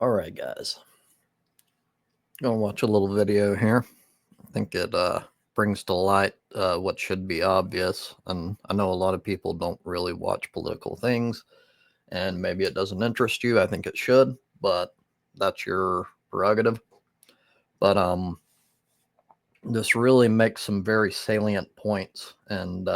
All right, guys. Gonna watch a little video here. I think it brings to light what should be obvious. And I know a lot of people don't really watch political things, and maybe it doesn't interest you. I think it should, but that's your prerogative. But this really makes some very salient points and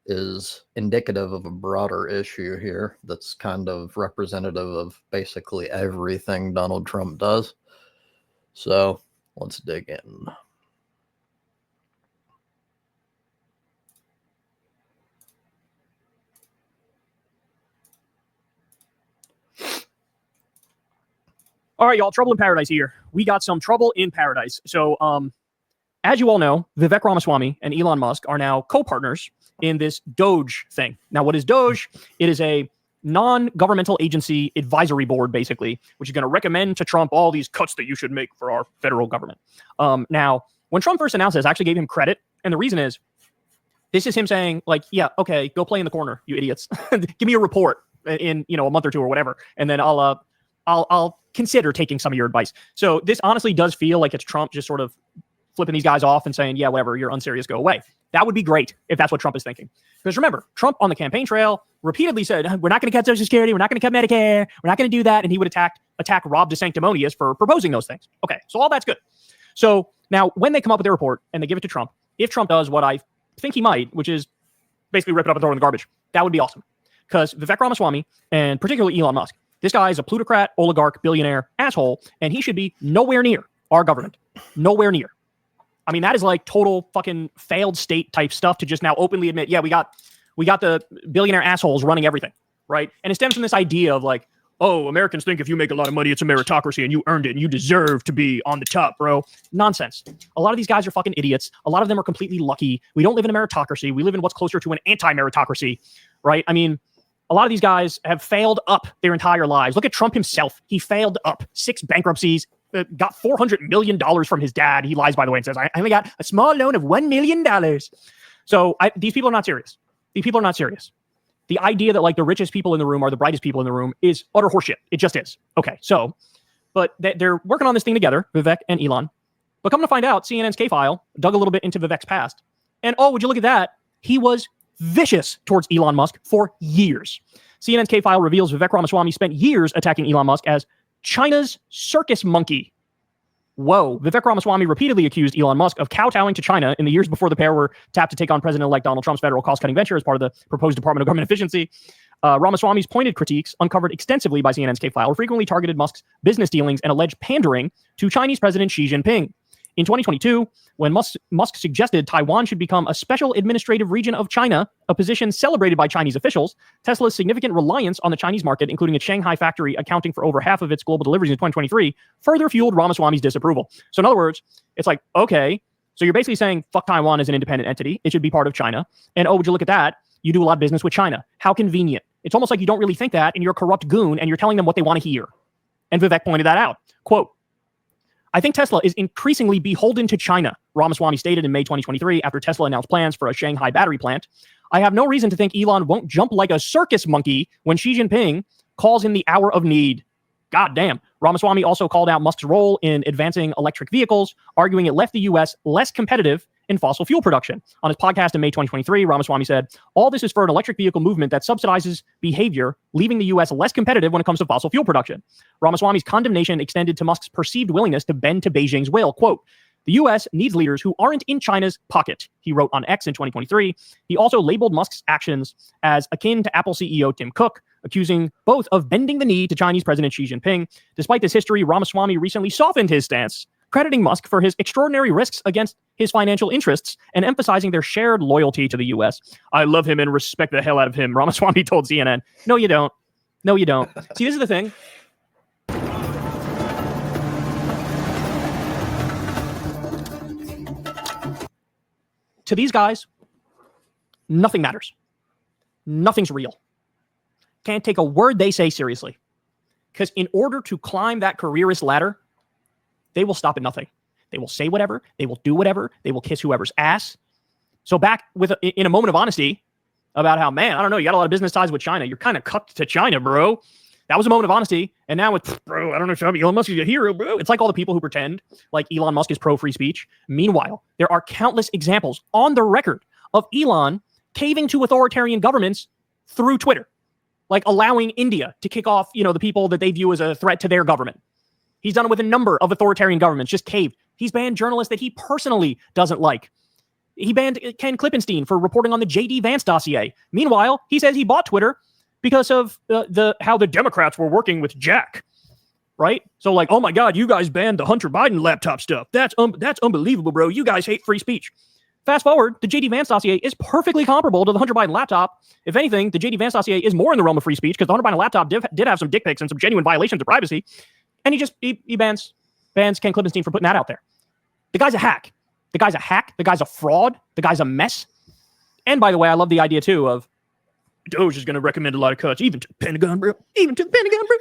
is indicative of a broader issue here that's kind of representative of basically everything Donald Trump does. So let's dig in. All right, y'all, trouble in paradise here. We got some trouble in paradise. So, as you all know, Vivek Ramaswamy and Elon Musk are now co-partners in this Doge thing. Now, what is Doge? It is a non-governmental agency advisory board, basically, which is going to recommend to Trump all these cuts that you should make for our federal government. Now, when Trump first announced this, I actually gave him credit. And the reason is, this is him saying, like, yeah, okay, go play in the corner, you idiots. Give me a report in, a month or two or whatever. And then I'll consider taking some of your advice. So this honestly does feel like it's Trump just sort of flipping these guys off and saying, yeah, whatever, you're unserious, go away. That would be great if that's what Trump is thinking. Because remember, Trump on the campaign trail repeatedly said, we're not going to cut Social Security, we're not going to cut Medicare, we're not going to do that. And he would attack Rob DeSanctimonious for proposing those things. Okay, so all that's good. So now when they come up with their report and they give it to Trump, if Trump does what I think he might, which is basically rip it up and throw it in the garbage, that would be awesome. Because Vivek Ramaswamy, and particularly Elon Musk, this guy is a plutocrat, oligarch, billionaire, asshole, and he should be nowhere near our government. Nowhere near. I mean, that is like total fucking failed state type stuff to just now openly admit, yeah, we got the billionaire assholes running everything, right? And it stems from this idea of like, oh, Americans think if you make a lot of money, it's a meritocracy and you earned it and you deserve to be on the top, bro. Nonsense. A lot of these guys are fucking idiots. A lot of them are completely lucky. We don't live in a meritocracy. We live in what's closer to an anti-meritocracy, right? I mean, a lot of these guys have failed up their entire lives. Look at Trump himself. He failed up 6 bankruptcies, got $400 million from his dad. He lies, by the way, and says, I only got a small loan of $1 million. So these people are not serious. These people are not serious. The idea that like the richest people in the room are the brightest people in the room is utter horseshit. It just is. Okay, so, but they're working on this thing together, Vivek and Elon. But come to find out, CNN's K-File dug a little bit into Vivek's past. And oh, would you look at that? He was vicious towards Elon Musk for years. CNN's K-File reveals Vivek Ramaswamy spent years attacking Elon Musk as China's circus monkey. Whoa. Vivek Ramaswamy repeatedly accused Elon Musk of kowtowing to China in the years before the pair were tapped to take on President-elect Donald Trump's federal cost-cutting venture as part of the proposed Department of Government Efficiency. Ramaswamy's pointed critiques, uncovered extensively by CNN's K-File, frequently targeted Musk's business dealings and alleged pandering to Chinese President Xi Jinping. In 2022, when Musk suggested Taiwan should become a special administrative region of China, a position celebrated by Chinese officials, Tesla's significant reliance on the Chinese market, including its Shanghai factory accounting for over half of its global deliveries in 2023, further fueled Ramaswamy's disapproval. So in other words, it's like, okay, so you're basically saying, fuck Taiwan as an independent entity. It should be part of China. And oh, would you look at that? You do a lot of business with China. How convenient. It's almost like you don't really think that and you're a corrupt goon and you're telling them what they want to hear. And Vivek pointed that out. Quote, I think Tesla is increasingly beholden to China, Ramaswamy stated in May 2023 after Tesla announced plans for a Shanghai battery plant. I have no reason to think Elon won't jump like a circus monkey when Xi Jinping calls in the hour of need. God damn. Ramaswamy also called out Musk's role in advancing electric vehicles, arguing it left the U.S. less competitive in fossil fuel production. On his podcast in May 2023, Ramaswamy said, all this is for an electric vehicle movement that subsidizes behavior, leaving the U.S. less competitive when it comes to fossil fuel production. Ramaswamy's condemnation extended to Musk's perceived willingness to bend to Beijing's will. Quote, the U.S. needs leaders who aren't in China's pocket, he wrote on X in 2023. He also labeled Musk's actions as akin to Apple CEO Tim Cook, accusing both of bending the knee to Chinese President Xi Jinping. Despite this history, Ramaswamy recently softened his stance, crediting Musk for his extraordinary risks against his financial interests and emphasizing their shared loyalty to the U.S. I love him and respect the hell out of him, Ramaswamy told CNN. No, you don't. No, you don't. See, this is the thing. To these guys, nothing matters. Nothing's real. Can't take a word they say seriously. Because in order to climb that careerist ladder, they will stop at nothing. They will say whatever. They will do whatever. They will kiss whoever's ass. So back in a moment of honesty about how, man, I don't know, you got a lot of business ties with China. You're kind of cucked to China, bro. That was a moment of honesty. And now it's, bro, I don't know, Trump, Elon Musk is a hero, bro. It's like all the people who pretend like Elon Musk is pro-free speech. Meanwhile, there are countless examples on the record of Elon caving to authoritarian governments through Twitter, like allowing India to kick off, the people that they view as a threat to their government. He's done it with a number of authoritarian governments, just caved. He's banned journalists that he personally doesn't like. He banned Ken Klippenstein for reporting on the J.D. Vance dossier. Meanwhile, he says he bought Twitter because of how the Democrats were working with Jack, right? So like, oh my God, you guys banned the Hunter Biden laptop stuff. That's unbelievable, bro. You guys hate free speech. Fast forward, the J.D. Vance dossier is perfectly comparable to the Hunter Biden laptop. If anything, the J.D. Vance dossier is more in the realm of free speech because the Hunter Biden laptop did have some dick pics and some genuine violations of privacy. And he bans Ken Klippenstein for putting that out there. The guy's a hack. The guy's a hack. The guy's a fraud. The guy's a mess. And by the way, I love the idea too of Doge is going to recommend a lot of cuts, even to the Pentagon, bro. Even to the Pentagon, bro.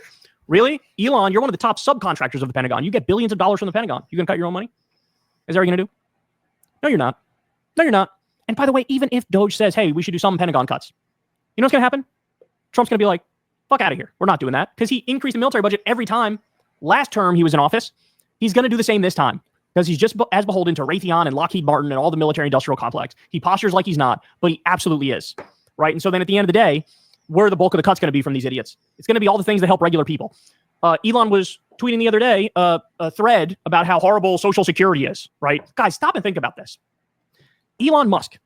Really? Elon, you're one of the top subcontractors of the Pentagon. You get billions of dollars from the Pentagon. You going to cut your own money? Is that what you're going to do? No, you're not. No, you're not. And by the way, even if Doge says, hey, we should do some Pentagon cuts, you know what's going to happen? Trump's going to be like, fuck out of here. We're not doing that. Because he increased the military budget every time last term he was in office. He's going to do the same this time. Because he's just as beholden to Raytheon and Lockheed Martin and all the military industrial complex. He postures like he's not, but he absolutely is. Right? And so then at the end of the day, where are the bulk of the cuts going to be from these idiots? It's going to be all the things that help regular people. Elon was tweeting the other day a thread about how horrible Social Security is. Right? Guys, stop and think about this. Elon Musk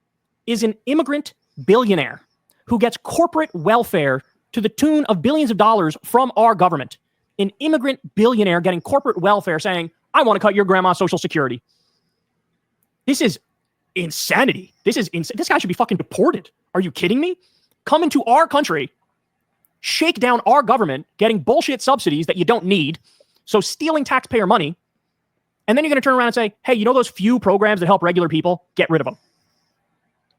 is an immigrant billionaire who gets corporate welfare to the tune of billions of dollars from our government. An immigrant billionaire getting corporate welfare saying, I want to cut your grandma's Social Security. This is insanity. This guy should be fucking deported. Are you kidding me? Come into our country, shake down our government, getting bullshit subsidies that you don't need, so stealing taxpayer money, and then you're going to turn around and say, hey, you know those few programs that help regular people? Get rid of them.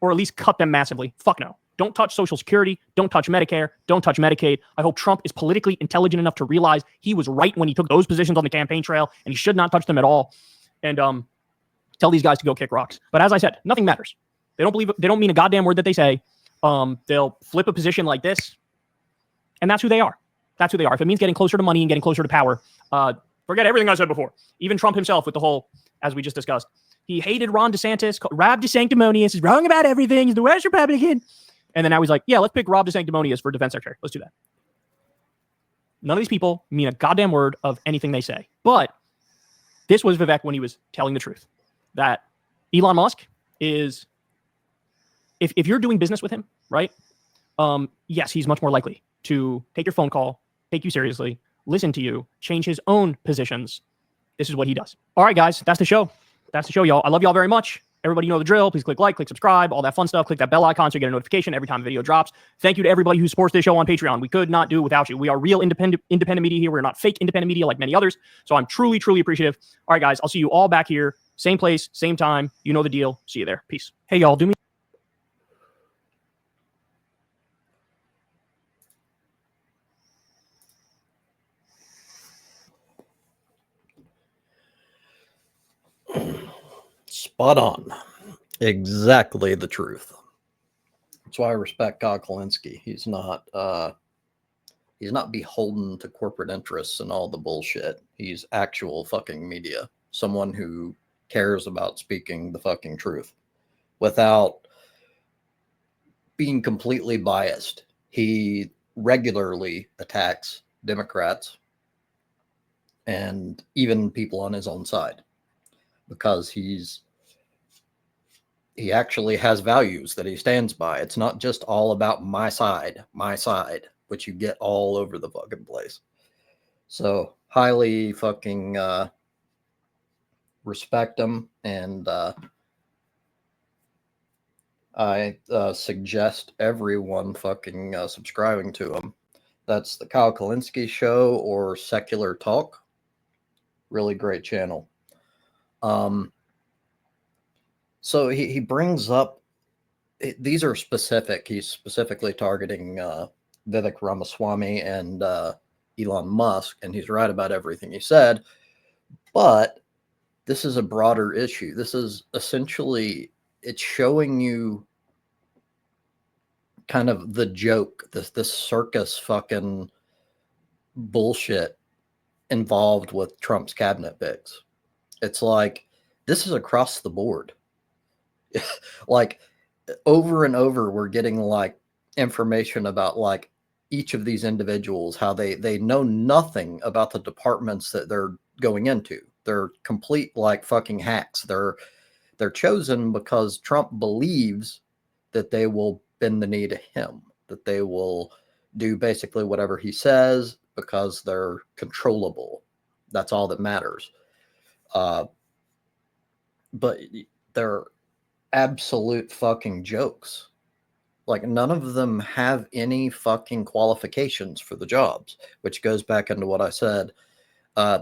Or at least cut them massively. Fuck no. Don't touch Social Security. Don't touch Medicare. Don't touch Medicaid. I hope Trump is politically intelligent enough to realize he was right when he took those positions on the campaign trail, and he should not touch them at all. And tell these guys to go kick rocks. But as I said, nothing matters. They don't mean a goddamn word that they say. They'll flip a position like this, and that's who they are. That's who they are. If it means getting closer to money and getting closer to power, forget everything I said before. Even Trump himself with the whole, as we just discussed, he hated Ron DeSantis. Rob DeSanctimonious is wrong about everything. He's the worst Republican. And then now he's like, yeah, let's pick Rob DeSanctimonious for defense secretary. Let's do that. None of these people mean a goddamn word of anything they say. But this was Vivek when he was telling the truth. That Elon Musk is, if you're doing business with him, right? Yes, he's much more likely to take your phone call, take you seriously, listen to you, change his own positions. This is what he does. All right, guys, that's the show. That's the show, y'all. I love y'all very much. Everybody know the drill. Please click like, click subscribe, all that fun stuff. Click that bell icon so you get a notification every time a video drops. Thank you to everybody who supports this show on Patreon. We could not do it without you. We are real independent media here. We're not fake independent media like many others. So I'm truly, truly appreciative. All right, guys, I'll see you all back here. Same place, same time. You know the deal. See you there. Peace. Hey, y'all, do me. Spot on. Exactly the truth. That's why I respect Kulinski. He's not beholden to corporate interests and all the bullshit. He's actual fucking media. Someone who cares about speaking the fucking truth without being completely biased. He regularly attacks Democrats and even people on his own side because he actually has values that he stands by. It's not just all about my side, which you get all over the fucking place. So highly fucking respect him, and I suggest everyone fucking subscribing to him. That's the Kyle Kulinski Show or Secular Talk. Really great channel. So he brings up, these are specific. He's specifically targeting Vivek Ramaswamy and Elon Musk, and he's right about everything he said. But this is a broader issue. This is essentially, it's showing you kind of the joke, this circus fucking bullshit involved with Trump's cabinet picks. It's like, this is across the board. Like, over and over, we're getting like information about like each of these individuals, how they know nothing about the departments that they're going into. They're complete like fucking hacks. They're chosen because Trump believes that they will bend the knee to him, that they will do basically whatever he says because they're controllable. That's all that matters. But they're absolute fucking jokes. Like, none of them have any fucking qualifications for the jobs, which goes back into what I said. Uh,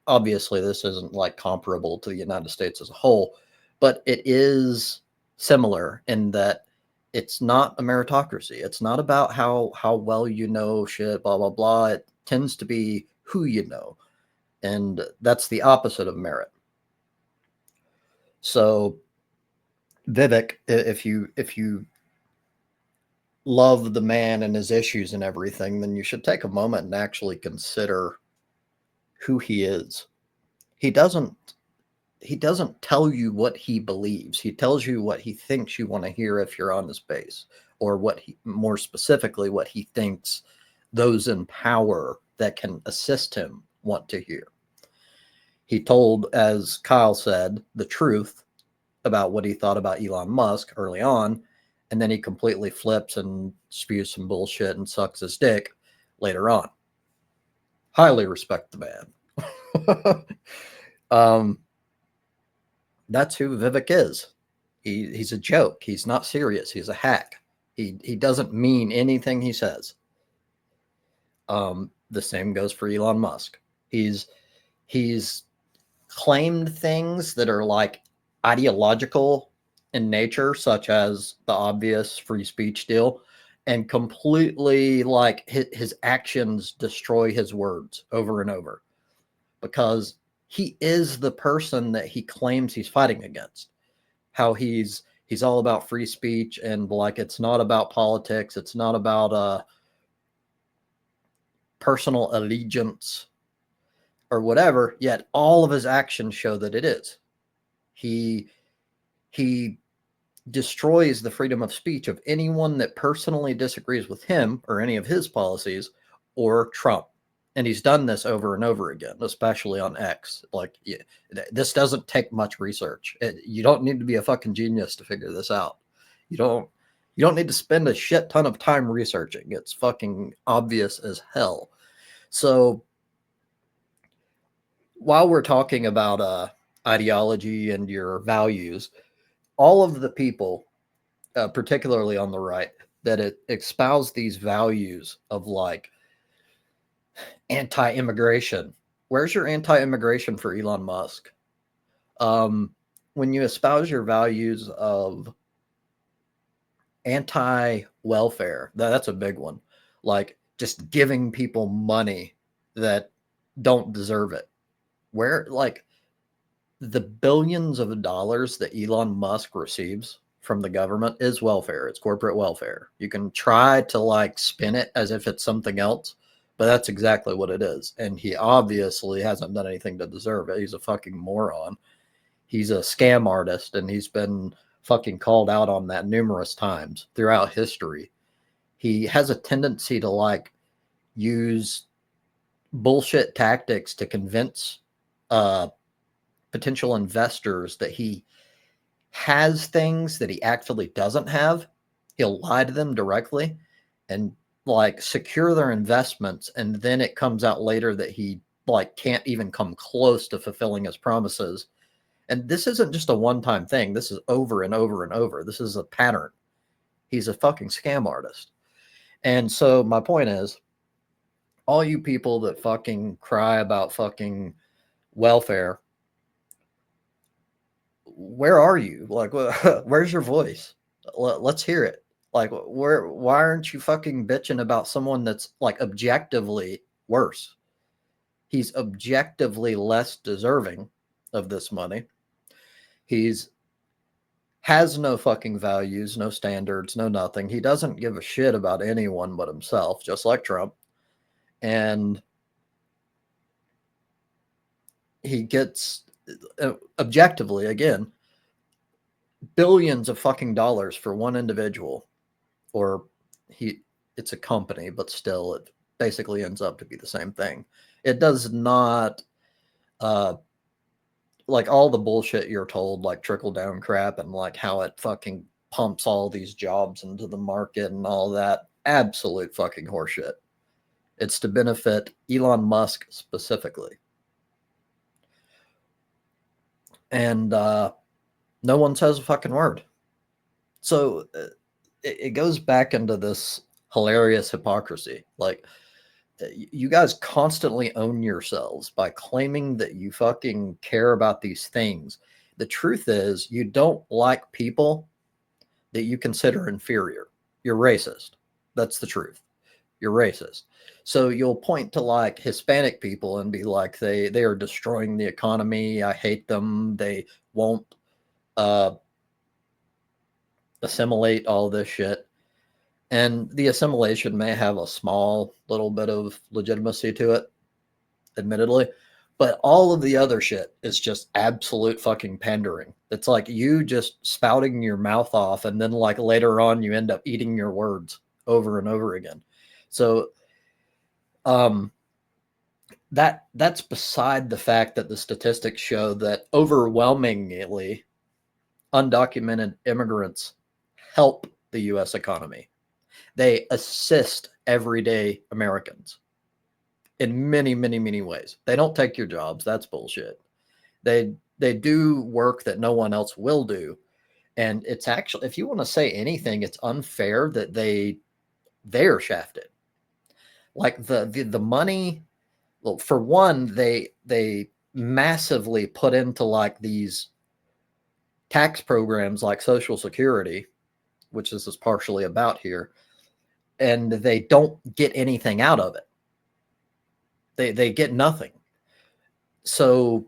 Obviously, this isn't like comparable to the United States as a whole, but it is similar in that it's not a meritocracy. It's not about how well you know shit, blah blah blah. It tends to be who you know, and that's the opposite of merit. So, Vivek, if you love the man and his issues and everything, then you should take a moment and actually consider who he is. He doesn't tell you what he believes. He tells you what he thinks you want to hear if you're on his base, or what he, more specifically, what he thinks those in power that can assist him want to hear. He told, as Kyle said, the truth about what he thought about Elon Musk early on, and then he completely flips and spews some bullshit and sucks his dick later on. Highly respect the man. That's who Vivek is. He's a joke. He's not serious. He's a hack. He doesn't mean anything he says. The same goes for Elon Musk. He's claimed things that are like ideological in nature, such as the obvious free speech deal, and completely like his actions destroy his words over and over, because he is the person that he claims he's fighting against. How he's all about free speech, and like, it's not about politics, it's not about personal allegiance or whatever, yet all of his actions show that it is. He destroys the freedom of speech of anyone that personally disagrees with him or any of his policies, or Trump. And he's done this over and over again, especially on X. Like, yeah, this doesn't take much research. You don't need to be a fucking genius to figure this out. You don't need to spend a shit ton of time researching. It's fucking obvious as hell. So while we're talking about ideology and your values, all of the people, particularly on the right, that it espouse these values of like anti-immigration. Where's your anti-immigration for Elon Musk? When you espouse your values of anti-welfare, that's a big one. Like, just giving people money that don't deserve it. Where, like, the billions of dollars that Elon Musk receives from the government is welfare. It's corporate welfare. You can try to like spin it as if it's something else, but that's exactly what it is. And he obviously hasn't done anything to deserve it. He's a fucking moron. He's a scam artist, and he's been fucking called out on that numerous times throughout history. He has a tendency to like use bullshit tactics to convince potential investors that he has things that he actually doesn't have. He'll lie to them directly and like secure their investments, and then it comes out later that he like can't even come close to fulfilling his promises. And this isn't just a one-time thing. This is over and over and over. This is a pattern. He's a fucking scam artist. And so my point is, all you people that fucking cry about fucking welfare, where are you? Like, where's your voice? Let's hear it. Like, why aren't you fucking bitching about someone that's like objectively worse? He's objectively less deserving of this money. He's has no fucking values, no standards, no nothing. He doesn't give a shit about anyone but himself, just like Trump. And he gets objectively, again, billions of fucking dollars for one individual, or it's a company, but still it basically ends up to be the same thing. It does not like all the bullshit you're told, like trickle down crap and like how it fucking pumps all these jobs into the market and all that. Absolute fucking horseshit. It's to benefit Elon Musk specifically. And no one says a fucking word. So it goes back into this hilarious hypocrisy. Like, you guys constantly own yourselves by claiming that you fucking care about these things. The truth is, you don't like people that you consider inferior. You're racist. That's the truth. You're racist. So you'll point to like Hispanic people and be like, they are destroying the economy. I hate them. They won't assimilate all this shit. And the assimilation may have a small little bit of legitimacy to it, admittedly, but all of the other shit is just absolute fucking pandering. It's like you just spouting your mouth off, and then like later on you end up eating your words over and over again. So that's beside the fact that the statistics show that overwhelmingly undocumented immigrants help the US economy. They assist everyday Americans in many, many, many ways. They don't take your jobs. That's bullshit. They do work that no one else will do. And it's actually, if you want to say anything, it's unfair that they're shafted. Like the money, well, for one, they massively put into like these tax programs like Social Security, which this is partially about here, and they don't get anything out of it. They get nothing. So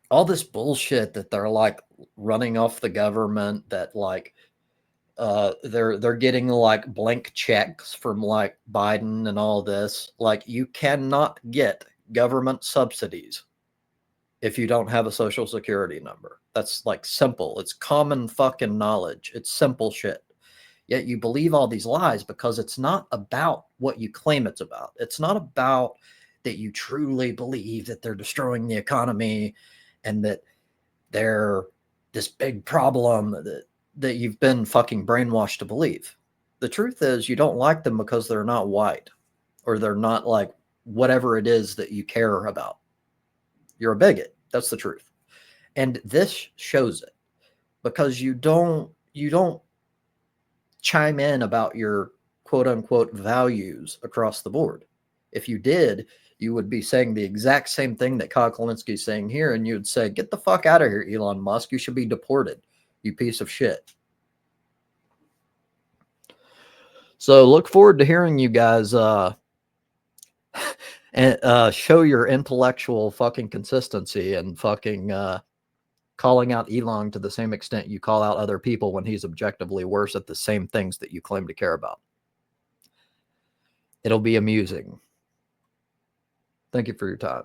all this bullshit that they're like running off the government, that like they're getting like blank checks from like Biden and all this, like you cannot get government subsidies if you don't have a social security number. That's like simple. It's common fucking knowledge. It's simple shit. Yet you believe all these lies because it's not about what you claim it's about. It's not about that you truly believe that they're destroying the economy and that they're this big problem that you've been fucking brainwashed to believe. The truth is you don't like them because they're not white, or they're not like whatever it is that you care about. You're a bigot. That's the truth. And this shows it, because you don't chime in about your quote unquote values across the board. If you did, you would be saying the exact same thing that Kulinski is saying here, and you'd say, get the fuck out of here, Elon Musk. You should be deported, you piece of shit. So look forward to hearing you guys and show your intellectual fucking consistency and fucking calling out Elon to the same extent you call out other people when he's objectively worse at the same things that you claim to care about. It'll be amusing. Thank you for your time.